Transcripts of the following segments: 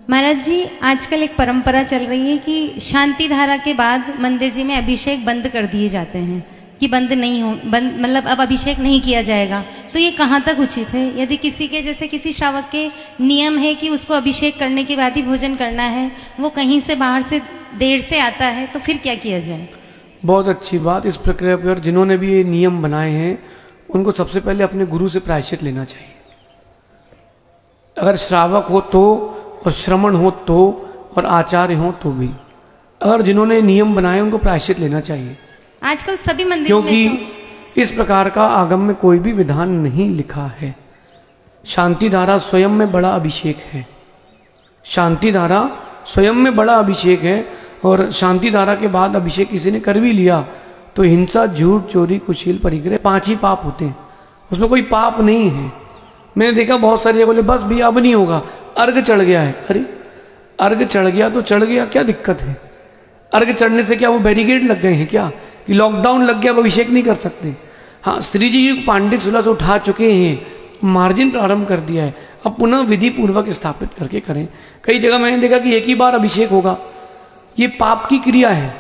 महाराज जी, आजकल एक परंपरा चल रही है कि शांति धारा के बाद मंदिर जी में अभिषेक बंद कर दिए जाते हैं कि बंद नहीं हो, बंद मतलब अब अभिषेक नहीं किया जाएगा। तो ये कहाँ तक उचित है? यदि किसी के जैसे किसी श्रावक के नियम है कि उसको अभिषेक करने के बाद ही भोजन करना है, वो कहीं से बाहर से देर से आता है, तो फिर क्या किया जाए? बहुत अच्छी बात। इस प्रक्रिया पर जिन्होंने भी ये नियम बनाए हैं उनको सबसे पहले अपने गुरु से प्रायश्चित लेना चाहिए। अगर श्रावक हो तो, और श्रमण हो तो, और आचार्य हो तो भी, अगर जिन्होंने नियम बनाए उनको प्रायश्चित लेना चाहिए। आजकल सभी मंदिरों क्योंकि में इस प्रकार का आगम में कोई भी विधान नहीं लिखा है। शांति धारा स्वयं में बड़ा अभिषेक है। शांति धारा स्वयं में बड़ा अभिषेक है। और शांति धारा के बाद अभिषेक किसी ने कर भी लिया तो हिंसा, झूठ, चोरी, कुशील, परिग्रह 5 ही पाप होते हैं, उसमें कोई पाप नहीं है। मैंने देखा बहुत सारे बोले बस भैया अब नहीं होगा, अर्घ चढ़ गया है। अरे अर्घ चढ़ गया तो चढ़ गया, क्या दिक्कत है? अर्घ चढ़ने से क्या वो बैरिकेड लग गए हैं क्या कि लॉकडाउन लग गया अब अभिषेक नहीं कर सकते? हाँ, श्री जी पांडित सुलह से उठा चुके हैं, मार्जिन प्रारंभ कर दिया है, अब पुनः विधि पूर्वक स्थापित करके करें। कई जगह मैंने देखा कि एक ही बार अभिषेक होगा, ये पाप की क्रिया है।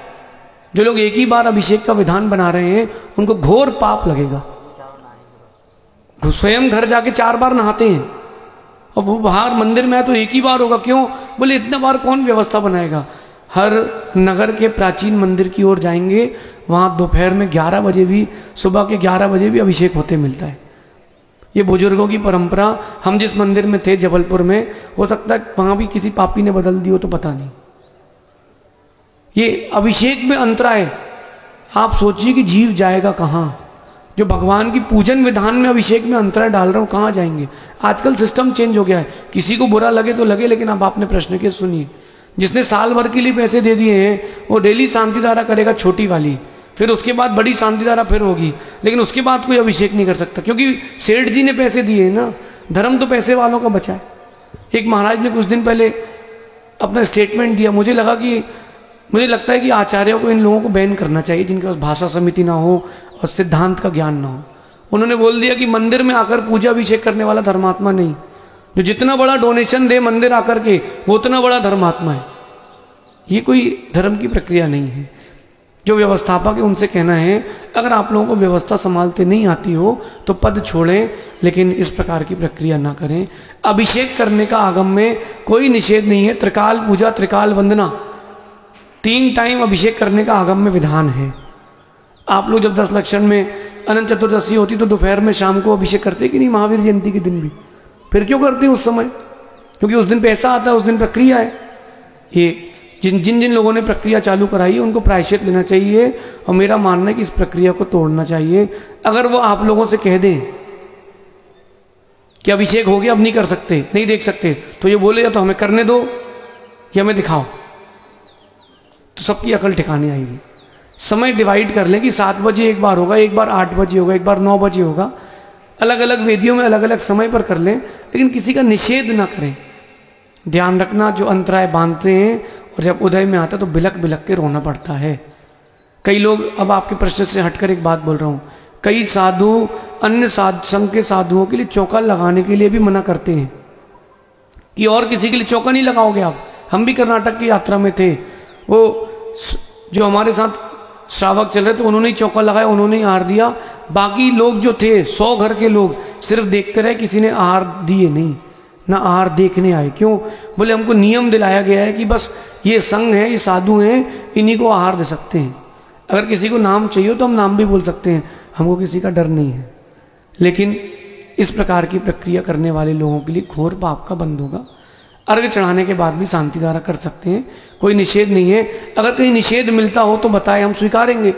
जो लोग एक ही बार अभिषेक का विधान बना रहे हैं उनको घोर पाप लगेगा। स्वयं घर जाके 4 बार नहाते हैं और वो बाहर मंदिर में है तो एक ही बार होगा। क्यों? बोले इतना बार कौन व्यवस्था बनाएगा? हर नगर के प्राचीन मंदिर की ओर जाएंगे, वहाँ दोपहर में 11 बजे भी, सुबह के 11 बजे भी अभिषेक होते मिलता है। ये बुजुर्गों की परंपरा। हम जिस मंदिर में थे जबलपुर में, हो सकता है वहाँ भी किसी पापी ने बदल दी हो तो पता नहीं। ये अभिषेक में अंतराय, आप सोचिए कि जीव जाएगा कहाँ? जो भगवान की पूजन विधान में अभिषेक में अंतराय डाल रहा हूँ, कहाँ जाएंगे? आजकल सिस्टम चेंज हो गया है। किसी को बुरा लगे तो लगे, लेकिन अब आपने प्रश्न के सुनिए। जिसने साल भर के लिए पैसे दे दिए हैं वो डेली शांति धारा करेगा, छोटी वाली, फिर उसके बाद बड़ी शांति धारा फिर होगी, लेकिन उसके बाद कोई अभिषेक नहीं कर सकता क्योंकि सेठ जी ने पैसे दिए हैं ना। धर्म तो पैसे वालों का बचा है। एक महाराज ने कुछ दिन पहले अपना स्टेटमेंट दिया, मुझे लगता है कि आचार्यों को इन लोगों को बैन करना चाहिए जिनके पास भाषा समिति ना हो और सिद्धांत का ज्ञान ना हो। उन्होंने बोल दिया कि मंदिर में आकर पूजा अभिषेक करने वाला धर्मात्मा नहीं, जो जितना बड़ा डोनेशन दे मंदिर आकर के वो उतना बड़ा धर्मात्मा है। ये कोई धर्म की प्रक्रिया नहीं है। जो व्यवस्थापक है उनसे कहना है, अगर आप लोगों को व्यवस्था संभालते नहीं आती हो तो पद छोड़ें, लेकिन इस प्रकार की प्रक्रिया ना करें। अभिषेक करने का आगम में कोई निषेध नहीं है। त्रिकाल पूजा, त्रिकाल वंदना, 3 टाइम अभिषेक करने का आगम में विधान है। आप लोग जब 10 लक्षण में अनंत चतुर्दशी होती तो दोपहर में शाम को अभिषेक करते कि नहीं? महावीर जयंती के दिन भी फिर क्यों करते हैं उस समय? क्योंकि उस दिन पैसा आता है, उस दिन प्रक्रिया है। ये जिन लोगों ने प्रक्रिया चालू कराई है उनको प्रायश्चित लेना चाहिए और मेरा मानना है कि इस प्रक्रिया को तोड़ना चाहिए। अगर वो आप लोगों से कह दें कि अभिषेक हो गया अब नहीं कर सकते, नहीं देख सकते, तो ये बोले या तो हमें करने दो या हमें दिखाओ, तो सबकी अकल ठिकाने आएगी। समय डिवाइड कर लें कि 7 बजे एक बार होगा, एक बार 8 बजे होगा, एक बार 9 बजे होगा। अलग अलग वेदियों में अलग अलग समय पर कर लें, लेकिन किसी का निषेध ना करें। ध्यान रखना, जो अंतराय बांधते हैं और जब उदय में आता तो बिलक बिलक के रोना पड़ता है। कई लोग, अब आपके प्रश्न से हटकर एक बात बोल रहा हूँ, कई साधु अन्य संघ के साधुओं के लिए चौका लगाने के लिए भी मना करते हैं कि और किसी के लिए चौका नहीं लगाओगे आप। हम भी कर्नाटक की यात्रा में थे, वो जो हमारे साथ श्रावक चल रहे थे उन्होंने ही चौका लगाया, उन्होंने ही आहार दिया। बाकी लोग जो थे 100 घर के लोग सिर्फ देखते रहे, किसी ने आहार दिए नहीं, ना आहार देखने आए। क्यों? बोले हमको नियम दिलाया गया है कि बस ये संघ है, ये साधु हैं, इन्हीं को आहार दे सकते हैं। अगर किसी को नाम चाहिए तो हम नाम भी बोल सकते हैं, हमको किसी का डर नहीं है। लेकिन इस प्रकार की प्रक्रिया करने वाले लोगों के लिए घोर पाप का बंध होगा। अर्घ चढ़ाने के बाद भी शांति धारा कर सकते हैं, कोई निषेध नहीं है। अगर कहीं निषेध मिलता हो तो बताए, हम स्वीकारेंगे।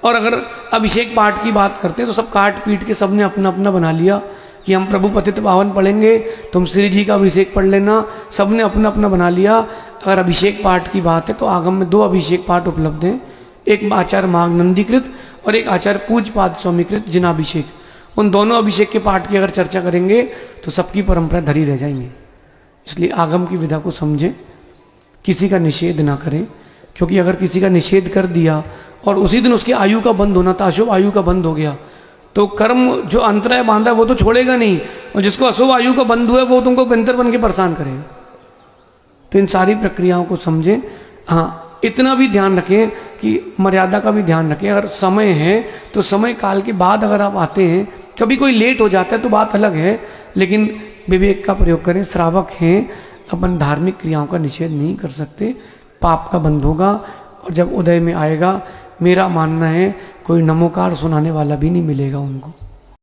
और अगर अभिषेक पाठ की बात करते हैं तो सब काट पीट के सबने अपना अपना बना लिया कि हम प्रभु पतित पावन पढ़ेंगे, तुम श्री जी का अभिषेक पढ़ लेना, सबने अपना अपना बना लिया। अगर अभिषेक पाठ की बात है तो आगम में 2 अभिषेक पाठ उपलब्ध हैं, एक आचार्य माघ नंदीकृत और एक आचार्य पूज्यपाद स्वामीकृत जिनाभिषेक। उन दोनों अभिषेक के पाठ की अगर चर्चा करेंगे तो सबकी परंपरा धरी रह जाएंगी। इसलिए आगम की विधा को समझें, किसी का निषेध ना करें, क्योंकि अगर किसी का निषेध कर दिया और उसी दिन उसकी आयु का बंद होना था, अशुभ आयु का बंद हो गया, तो कर्म जो अंतराय बांधा है वो तो छोड़ेगा नहीं, और जिसको अशुभ आयु का बंद हुआ है वो तुमको बेंतर बन के परेशान करेगा। तो इन सारी प्रक्रियाओं को समझें। हाँ, इतना भी ध्यान रखें कि मर्यादा का भी ध्यान रखें। अगर समय है तो समय काल के बाद अगर आप आते हैं, कभी कोई लेट हो जाता है तो बात अलग है, लेकिन विवेक का प्रयोग करें। श्रावक हैं, अपन धार्मिक क्रियाओं का निषेध नहीं कर सकते, पाप का बंध होगा। और जब उदय में आएगा, मेरा मानना है कोई नमोकार सुनाने वाला भी नहीं मिलेगा उनको।